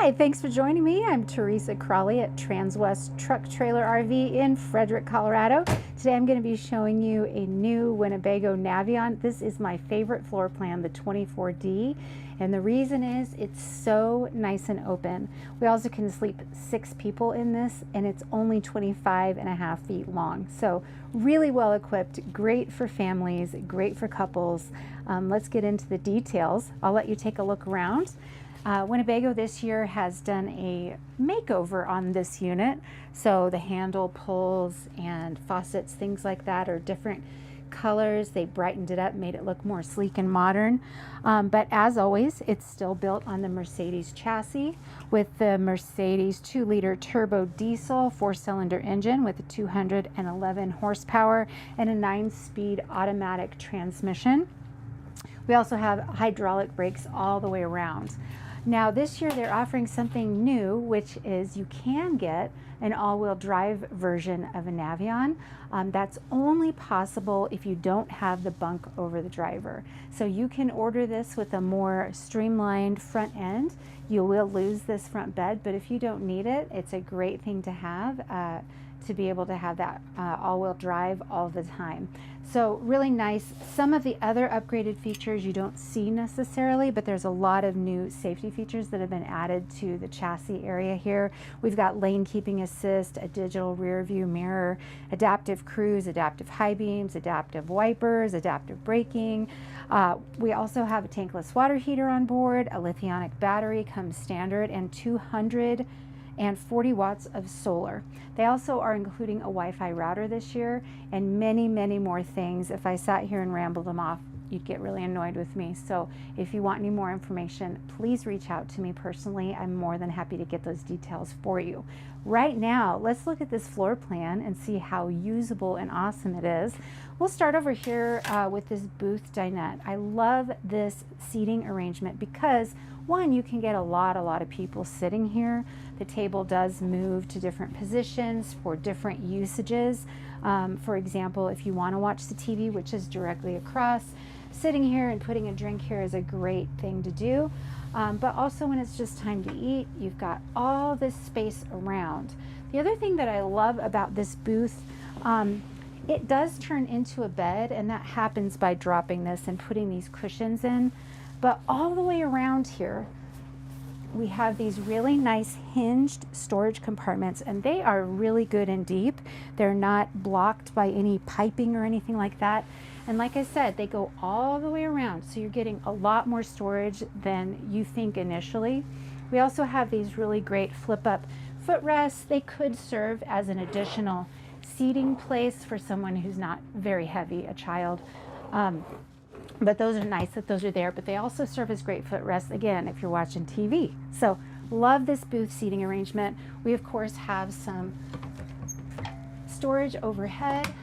Hi, thanks for joining me. I'm Teresa Crawley at Transwest Truck Trailer RV in Frederick, Colorado. Today I'm going to be showing you a new Winnebago Navion. This is my favorite floor plan, the 24D, and the reason is it's so nice and open. We also can sleep 6 people in this, and it's only 25.5 feet long. So really well equipped, great for families, great for couples. Let's get into the details. I'll let you take a look around. Winnebago this year has done a makeover on this unit, so the handle pulls and faucets, things like that, are different colors. They brightened it up, made it look more sleek and modern, but as always, it's still built on the Mercedes chassis with the Mercedes 2-liter turbo diesel 4-cylinder engine with a 211 horsepower and a 9-speed automatic transmission. We also have hydraulic brakes all the way around. Now this year they're offering something new, which is you can get an all-wheel drive version of a Navion. That's only possible if you don't have the bunk over the driver. So you can order this with a more streamlined front end. You will lose this front bed, but if you don't need it, it's a great thing to have to be able to have that all-wheel drive all the time. So really nice. Some of the other upgraded features you don't see necessarily, but there's a lot of new safety features that have been added to the chassis area here. We've got lane keeping assist, a digital rear view mirror, adaptive cruise, adaptive high beams, adaptive wipers, adaptive braking. We also have a tankless water heater on board, a lithium battery comes standard, and 240 watts of solar. They also are including a Wi-Fi router this year and many, many more things. If I sat here and rambled them off, you'd get really annoyed with me. So if you want any more information, please reach out to me personally. I'm more than happy to get those details for you. Right now, let's look at this floor plan and see how usable and awesome it is. We'll start over here with this booth dinette. I love this seating arrangement because one, you can get a lot of people sitting here. The table does move to different positions for different usages. For example, if you want to watch the TV, which is directly across, sitting here and putting a drink here is a great thing to do. But also when it's just time to eat, you've got all this space around. The other thing that I love about this booth, it does turn into a bed, and that happens by dropping this and putting these cushions in. But all the way around here, we have these really nice hinged storage compartments, and they are really good and deep. They're not blocked by any piping or anything like that. And like I said, they go all the way around, so you're getting a lot more storage than you think initially. We also have these really great flip-up footrests. They could serve as an additional seating place for someone who's not very heavy, a child. But those are nice that those are there, but they also serve as great footrests, again, if you're watching TV. So love this booth seating arrangement. We, of course, have some storage overhead,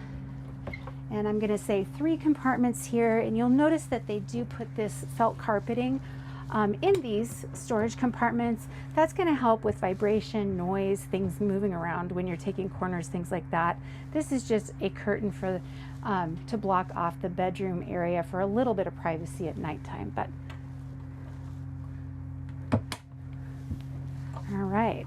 and I'm going to say 3 compartments here, and you'll notice that they do put this felt carpeting in these storage compartments. That's going to help with vibration, noise, things moving around when you're taking corners, things like that. This is just a curtain for to block off the bedroom area for a little bit of privacy at nighttime. But all right.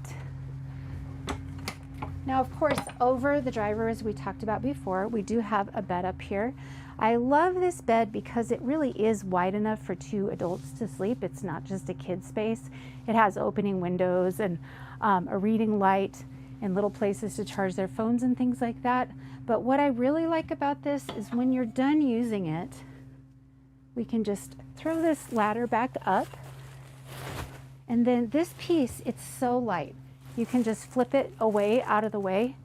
Now, of course, over the driver, as we talked about before, we do have a bed up here. I love this bed because it really is wide enough for 2 adults to sleep. It's not just a kid space. It has opening windows and a reading light and little places to charge their phones and things like that. But what I really like about this is when you're done using it, we can just throw this ladder back up, and then this piece, it's so light. You can just flip it away, out of the way,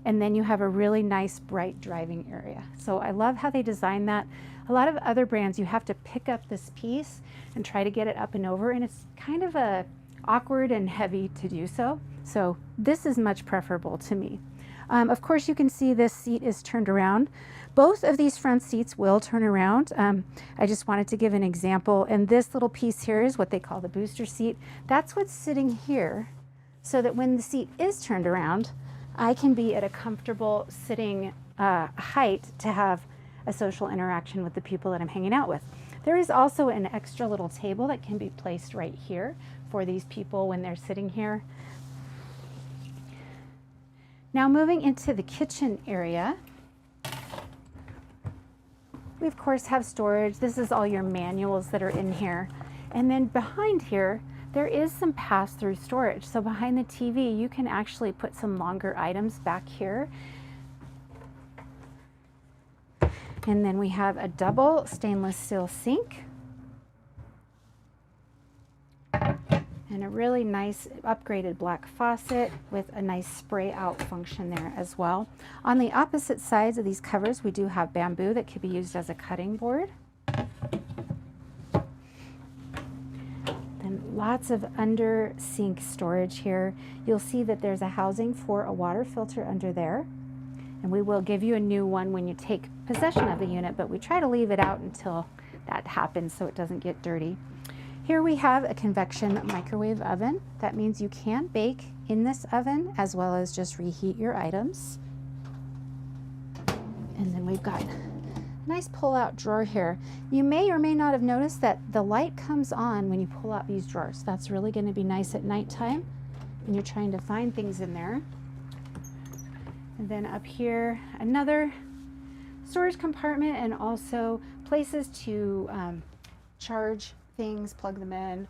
and then you have a really nice bright driving area. So I love how they designed that. A lot of other brands, you have to pick up this piece and try to get it up and over, and it's kind of awkward and heavy to do so. So this is much preferable to me. Of course, you can see this seat is turned around. Both of these front seats will turn around. I just wanted to give an example, and this little piece here is what they call the booster seat. That's what's sitting here, so that when the seat is turned around, I can be at a comfortable sitting height to have a social interaction with the people that I'm hanging out with. There is also an extra little table that can be placed right here for these people when they're sitting here. Now moving into the kitchen area, we of course have storage. This is all your manuals that are in here. And then behind here, there is some pass-through storage. So behind the TV, you can actually put some longer items back here. And then we have a double stainless steel sink. And a really nice upgraded black faucet with a nice spray out function there as well. On the opposite sides of these covers, we do have bamboo that could be used as a cutting board. Then lots of under sink storage here. You'll see that there's a housing for a water filter under there. And we will give you a new one when you take possession of the unit, but we try to leave it out until that happens so it doesn't get dirty. Here we have a convection microwave oven. That means you can bake in this oven as well as just reheat your items. And then we've got a nice pull-out drawer here. You may or may not have noticed that the light comes on when you pull out these drawers. That's really going to be nice at nighttime when you're trying to find things in there. And then up here, another storage compartment and also places to charge things, plug them in.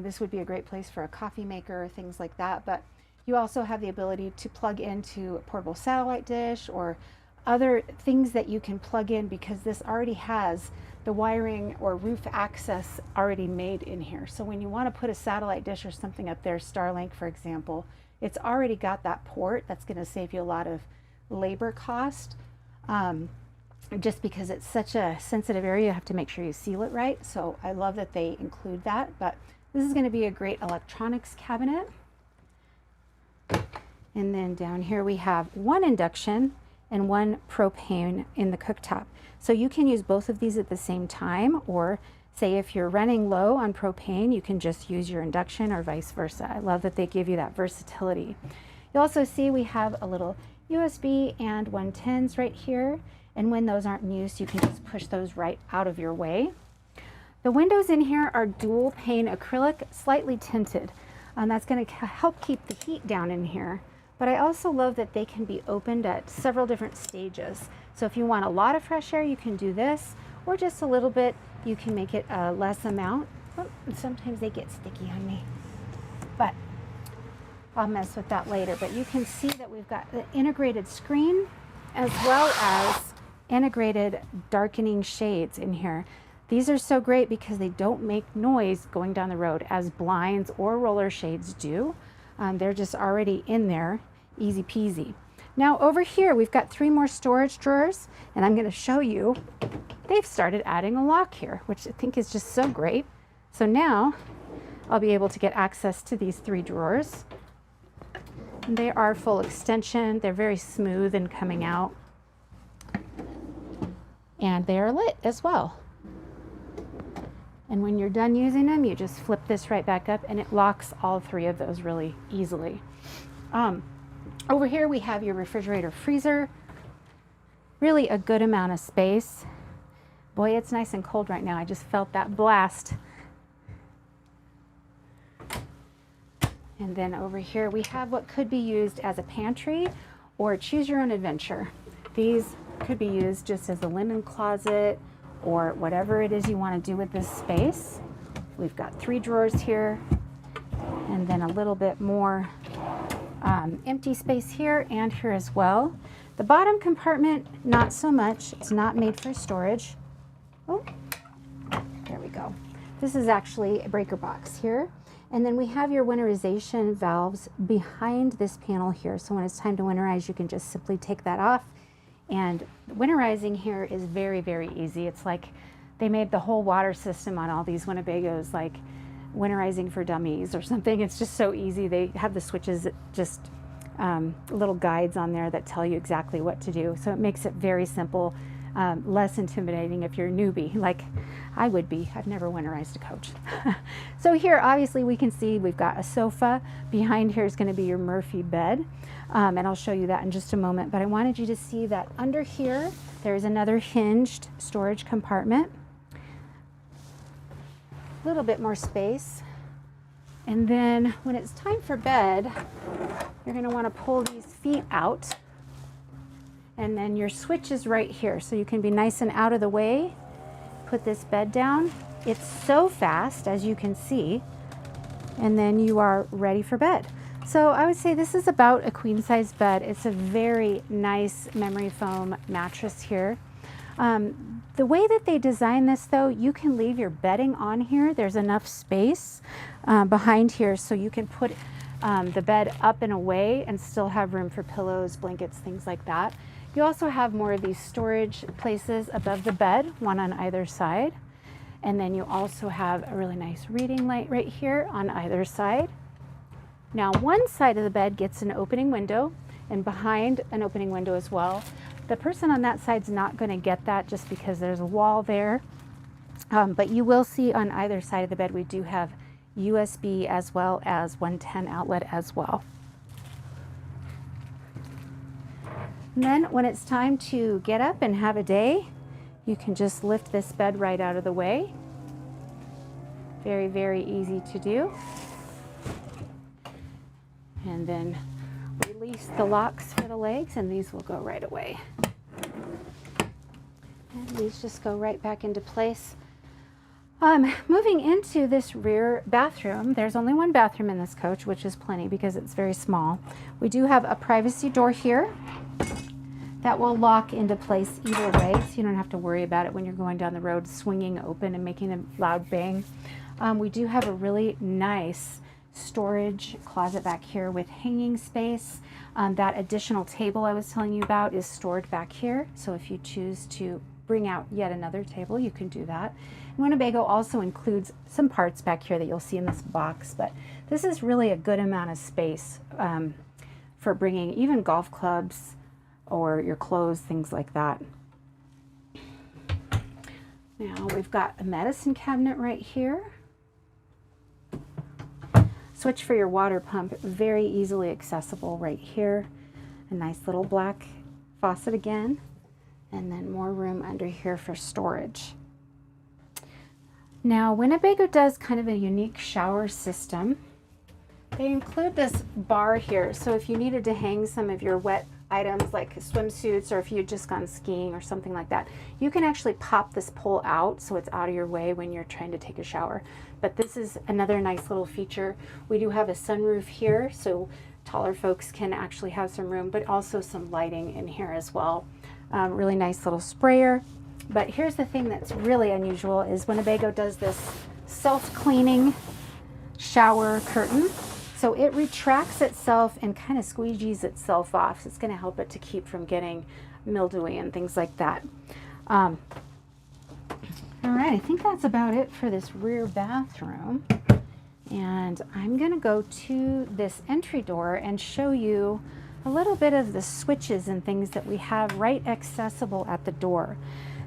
This would be a great place for a coffee maker, things like that. But you also have the ability to plug into a portable satellite dish or other things that you can plug in, because this already has the wiring or roof access already made in here. So when you want to put a satellite dish or something up there, Starlink for example, it's already got that port. That's going to save you a lot of labor cost. Just because it's such a sensitive area, you have to make sure you seal it right. So I love that they include that. But this is going to be a great electronics cabinet. And then down here we have one induction and one propane in the cooktop. So you can use both of these at the same time, or say if you're running low on propane, you can just use your induction or vice versa. I love that they give you that versatility. You'll also see we have a little USB and 110s right here. And when those aren't in use, you can just push those right out of your way. The windows in here are dual pane acrylic, slightly tinted. That's going to help keep the heat down in here. But I also love that they can be opened at several different stages. So if you want a lot of fresh air, you can do this, or just a little bit, you can make it a less amount. Oh, and sometimes they get sticky on me, but I'll mess with that later. But you can see that we've got the integrated screen as well as integrated darkening shades in here. These are so great because they don't make noise going down the road as blinds or roller shades do. They're just already in there, easy peasy. Now over here we've got 3 more storage drawers, and I'm going to show you they've started adding a lock here, which I think is just so great. So now I'll be able to get access to these 3 drawers. And they are full extension. They're very smooth in coming out. And they are lit as well. And when you're done using them, you just flip this right back up and it locks all 3 of those really easily. Over here we have your refrigerator freezer. Really a good amount of space. Boy, it's nice and cold right now. I just felt that blast. And then over here we have what could be used as a pantry or choose your own adventure. These could be used just as a linen closet or whatever it is you want to do with this space. We've got 3 drawers here and then a little bit more empty space here and here as well. The bottom compartment, not so much. It's not made for storage. Oh, there we go. This is actually a breaker box here. And then we have your winterization valves behind this panel here. So when it's time to winterize, you can just simply take that off. And winterizing here is very, very easy. It's like they made the whole water system on all these Winnebagos like winterizing for dummies or something. It's just so easy. They have the switches, just little guides on there that tell you exactly what to do. So it makes it very simple, less intimidating if you're a newbie, like I would be. I've never winterized a coach. So here, obviously, we can see we've got a sofa. Behind here is going to be your Murphy bed. And I'll show you that in just a moment. But I wanted you to see that under here, there's another hinged storage compartment. A little bit more space. And then when it's time for bed, you're going to want to pull these feet out. And then your switch is right here, so you can be nice and out of the way. Put this bed down. It's so fast, as you can see. And then you are ready for bed. So I would say this is about a queen size bed. It's a very nice memory foam mattress here. The way that they design this though, you can leave your bedding on here. There's enough space behind here so you can put the bed up and away and still have room for pillows, blankets, things like that. You also have more of these storage places above the bed, one on either side. And then you also have a really nice reading light right here on either side. Now one side of the bed gets an opening window and behind an opening window as well. The person on that side's not going to get that just because there's a wall there. But you will see on either side of the bed we do have USB as well as 110 outlet as well. And then when it's time to get up and have a day, you can just lift this bed right out of the way. Very, very easy to do. And then release the locks for the legs and these will go right away. And these just go right back into place. Moving into this rear bathroom, there's only one bathroom in this coach, which is plenty because it's very small. We do have a privacy door here that will lock into place either way, so you don't have to worry about it when you're going down the road swinging open and making a loud bang. We do have a really nice storage closet back here with hanging space. That additional table I was telling you about is stored back here, so if you choose to bring out yet another table, you can do that. Winnebago also includes some parts back here that you'll see in this box, but this is really a good amount of space for bringing even golf clubs or your clothes, things like that. Now we've got a medicine cabinet right here. Switch for your water pump, very easily accessible right here. A nice little black faucet again, and then more room under here for storage. Now Winnebago does kind of a unique shower system. They include this bar here, so if you needed to hang some of your wet items like swimsuits, or if you'd just gone skiing or something like that, you can actually pop this pole out so it's out of your way when you're trying to take a shower. But this is another nice little feature. We do have a sunroof here, so taller folks can actually have some room, but also some lighting in here as well. Really nice little sprayer. But here's the thing that's really unusual is Winnebago does this self-cleaning shower curtain. So it retracts itself and kind of squeegees itself off. So it's going to help it to keep from getting mildewy and things like that. All right, I think that's about it for this rear bathroom. And I'm going to go to this entry door and show you a little bit of the switches and things that we have right accessible at the door.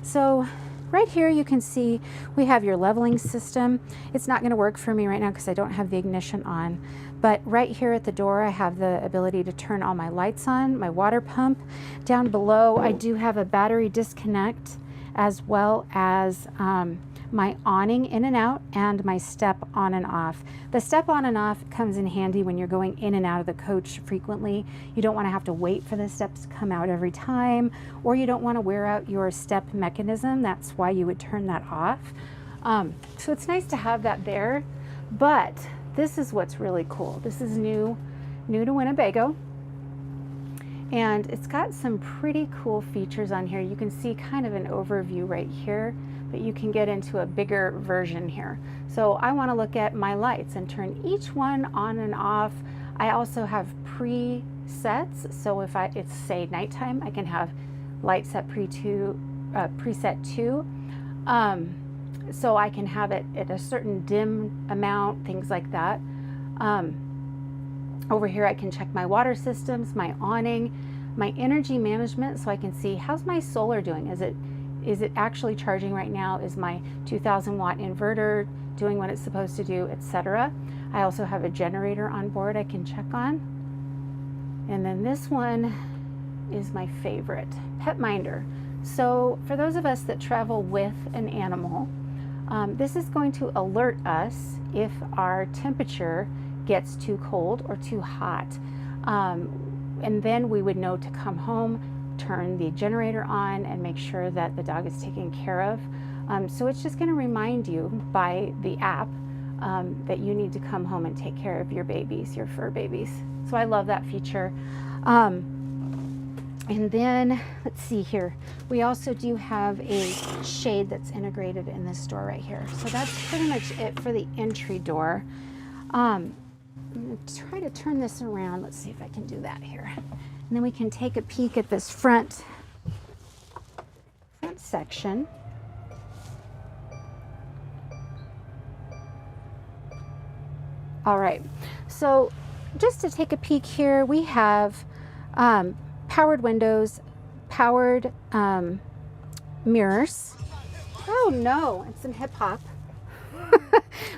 So right here you can see we have your leveling system. It's not going to work for me right now because I don't have the ignition on. But right here at the door I have the ability to turn all my lights on, my water pump. Down below I do have a battery disconnect as well as my awning in and out and my step on and off. The step on and off comes in handy when you're going in and out of the coach frequently. You don't want to have to wait for the steps to come out every time, or you don't want to wear out your step mechanism. That's why you would turn that off. So it's nice to have that there, but this is what's really cool. This is new to Winnebago. And it's got some pretty cool features on here. You can see kind of an overview right here, but you can get into a bigger version here. So I want to look at my lights and turn each one on and off. I also have presets. So if it's say nighttime, I can have light set preset 2. So I can have it at a certain dim amount, things like that. Over here I can check my water systems, my awning, my energy management, so I can see how's my solar doing. Is it actually charging right now? Is my 2000 watt inverter doing what it's supposed to do, etc. I also have a generator on board I can check on. And then this one is my favorite, Pet Minder. So for those of us that travel with an animal, This is going to alert us if our temperature gets too cold or too hot. And then we would know to come home, turn the generator on, and make sure that the dog is taken care of. So it's just going to remind you by the app that you need to come home and take care of your babies, your fur babies. So I love that feature. And then let's see here. We also do have a shade that's integrated in this door right here. So that's pretty much it for the entry door. I'm going to try to turn this around. Let's see if I can do that here. And then we can take a peek at this front section. All right, so just to take a peek here, we have powered windows, powered mirrors. Oh no, and some hip hop.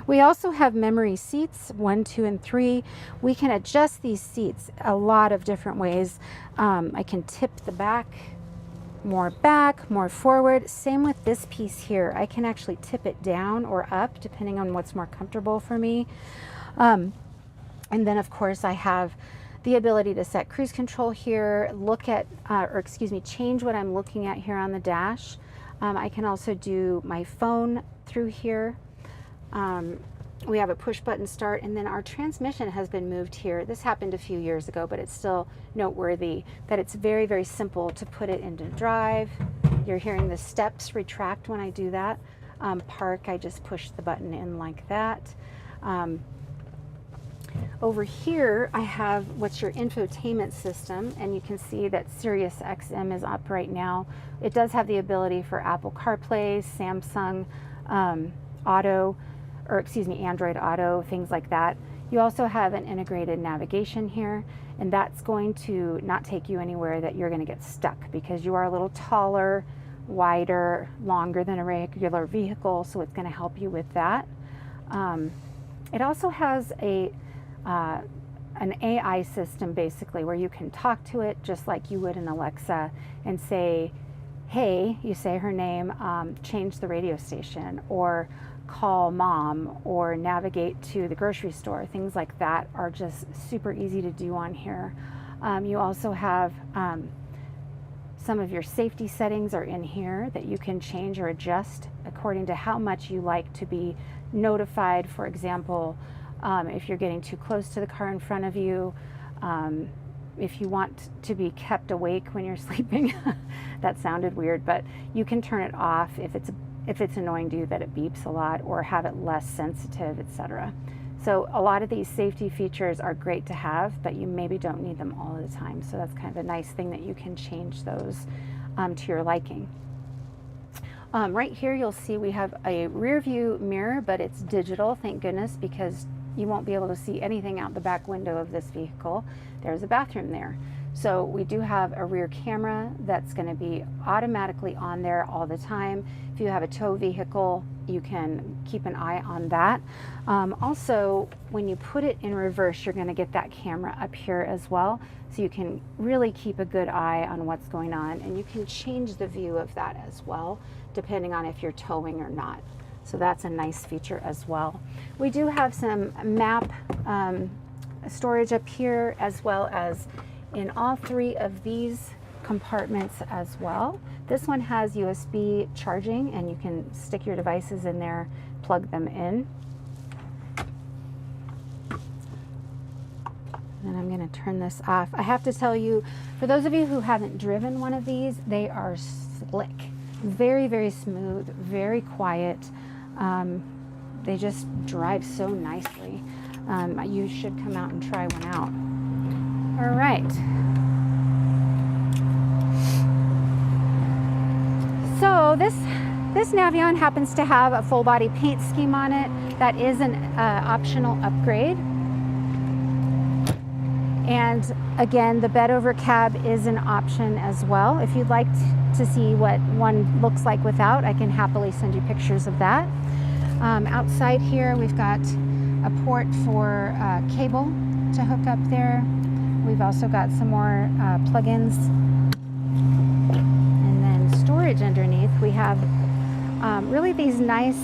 We also have memory seats, 1, 2, and 3. We can adjust these seats a lot of different ways. I can tip the back, more forward. Same with this piece here. I can actually tip it down or up depending on what's more comfortable for me. And then of course I have the ability to set cruise control here, look at, change what I'm looking at here on the dash. I can also do my phone through here. We have a push button start, and then our transmission has been moved here. This happened a few years ago, but it's still noteworthy that it's very, very simple to put it into drive. You're hearing the steps retract when I do that. Park, I just push the button in like that. Over here, I have what's your infotainment system, and you can see that Sirius XM is up right now. It does have the ability for Apple CarPlay, Samsung Android Auto, things like that. You also have an integrated navigation here, and that's going to not take you anywhere that you're going to get stuck because you are a little taller, wider, longer than a regular vehicle, so it's going to help you with that. It also has an AI system basically where you can talk to it just like you would in Alexa and say, hey, you say her name, change the radio station, or call mom, or navigate to the grocery store. Things like that are just super easy to do on here. You also have some of your safety settings are in here that you can change or adjust according to how much you like to be notified. For example, if you're getting too close to the car in front of you, if you want to be kept awake when you're sleeping. That sounded weird, but you can turn it off if it's annoying to you that it beeps a lot, or have it less sensitive, etc. So a lot of these safety features are great to have, but you maybe don't need them all the time. So that's kind of a nice thing that you can change those to your liking. Right here you'll see we have a rear view mirror, but it's digital, thank goodness, because you won't be able to see anything out the back window of this vehicle. There's a bathroom there. So we do have a rear camera that's going to be automatically on there all the time. If you have a tow vehicle, you can keep an eye on that. Also, when you put it in reverse, you're going to get that camera up here as well. So you can really keep a good eye on what's going on, and you can change the view of that as well, depending on if you're towing or not. So that's a nice feature as well. We do have some map storage up here, as well as in all 3 of these compartments as well. This one has USB charging, and you can stick your devices in there, plug them in. And I'm going to turn this off. I have to tell you, for those of you who haven't driven one of these, they are slick. Very, very smooth, very quiet. They just drive so nicely. You should come out and try one out. All right. So this Navion happens to have a full body paint scheme on it. That is an optional upgrade. And again, the bed over cab is an option as well. If you'd like to see what one looks like without, I can happily send you pictures of that. Outside here, we've got a port for cable to hook up there. We've also got some more plugins. And then storage underneath. We have really these nice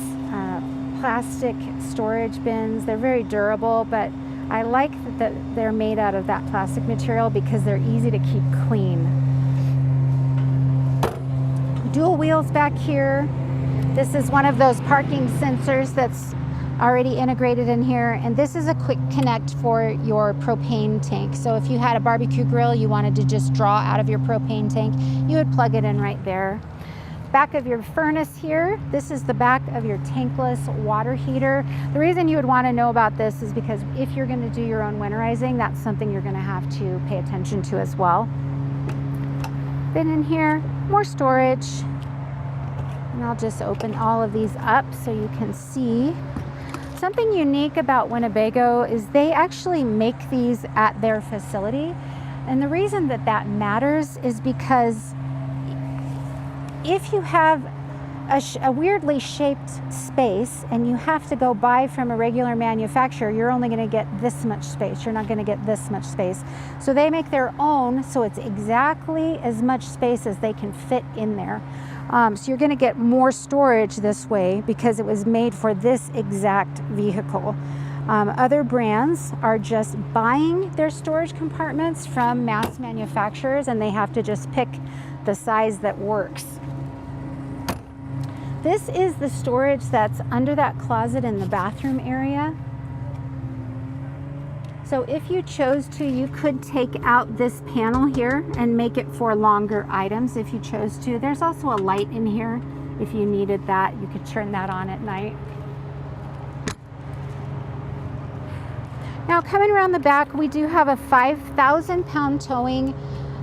plastic storage bins. They're very durable, but I like that they're made out of that plastic material because they're easy to keep clean. Dual wheels back here. This is one of those parking sensors that's already integrated in here, and this is a quick connect for your propane tank. So if you had a barbecue grill you wanted to just draw out of your propane tank, you would plug it in right there. Back of your furnace here, this is the back of your tankless water heater. The reason you would want to know about this is because if you're going to do your own winterizing, that's something you're going to have to pay attention to as well. Then in here, more storage. And I'll just open all of these up so you can see. Something unique about Winnebago is they actually make these at their facility. And the reason that that matters is because if you have a weirdly shaped space and you have to go buy from a regular manufacturer, you're only going to get this much space. You're not going to get this much space. So they make their own, so it's exactly as much space as they can fit in there. So you're going to get more storage this way because it was made for this exact vehicle. Other brands are just buying their storage compartments from mass manufacturers, and they have to just pick the size that works. This is the storage that's under that closet in the bathroom area. So if you chose to, you could take out this panel here and make it for longer items if you chose to. There's also a light in here. If you needed that, you could turn that on at night. Now coming around the back, we do have a 5,000-pound towing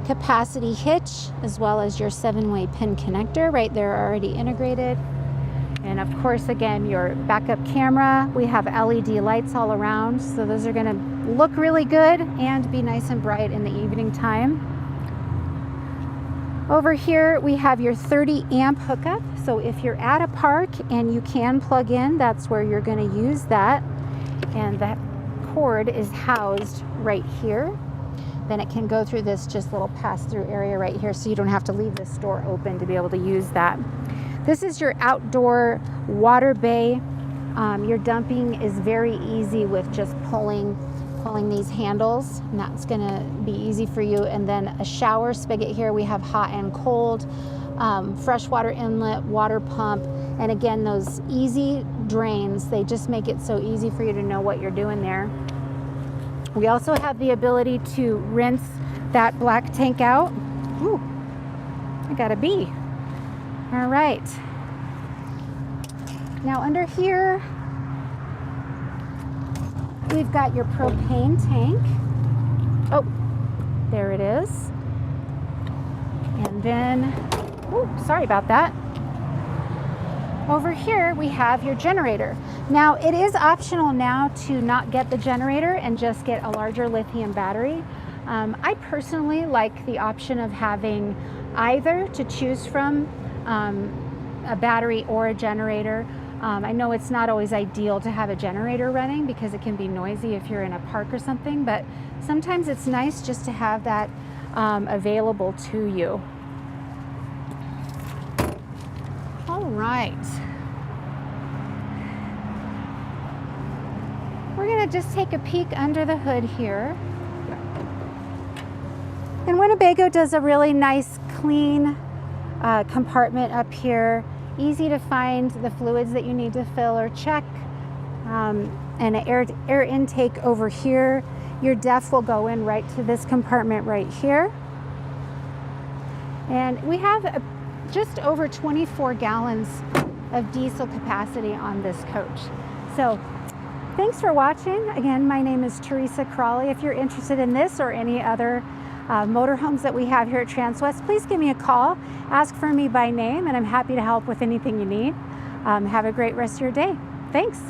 capacity hitch, as well as your 7-way pin connector right there already integrated. And of course, again, your backup camera. We have LED lights all around, so those are going to look really good and be nice and bright in the evening time. Over here we have your 30-amp hookup, so if you're at a park and you can plug in, that's where you're going to use that. And that cord is housed right here. Then it can go through this just little pass-through area right here, so you don't have to leave this door open to be able to use that. This is your outdoor water bay. Your dumping is very easy with just pulling these handles, and that's gonna be easy for you. And then a shower spigot here. We have hot and cold, freshwater inlet, water pump, and again, those easy drains, they just make it so easy for you to know what you're doing there. We also have the ability to rinse that black tank out. Ooh, I got a bee. All right. Now under here, we've got your propane tank. Oh, there it is. And then, oh, sorry about that. Over here, we have your generator. Now, it is optional now to not get the generator and just get a larger lithium battery. I personally like the option of having either to choose from, a battery or a generator. I know it's not always ideal to have a generator running because it can be noisy if you're in a park or something, but sometimes it's nice just to have that available to you. All right. We're going to just take a peek under the hood here. And Winnebago does a really nice, clean compartment up here. Easy to find the fluids that you need to fill or check. And an air intake over here. Your DEF will go in right to this compartment right here. And we have just over 24 gallons of diesel capacity on this coach. So thanks for watching. Again, my name is Teresa Crawley. If you're interested in this or any other motorhomes that we have here at Transwest, please give me a call. Ask for me by name, and I'm happy to help with anything you need. Have a great rest of your day. Thanks.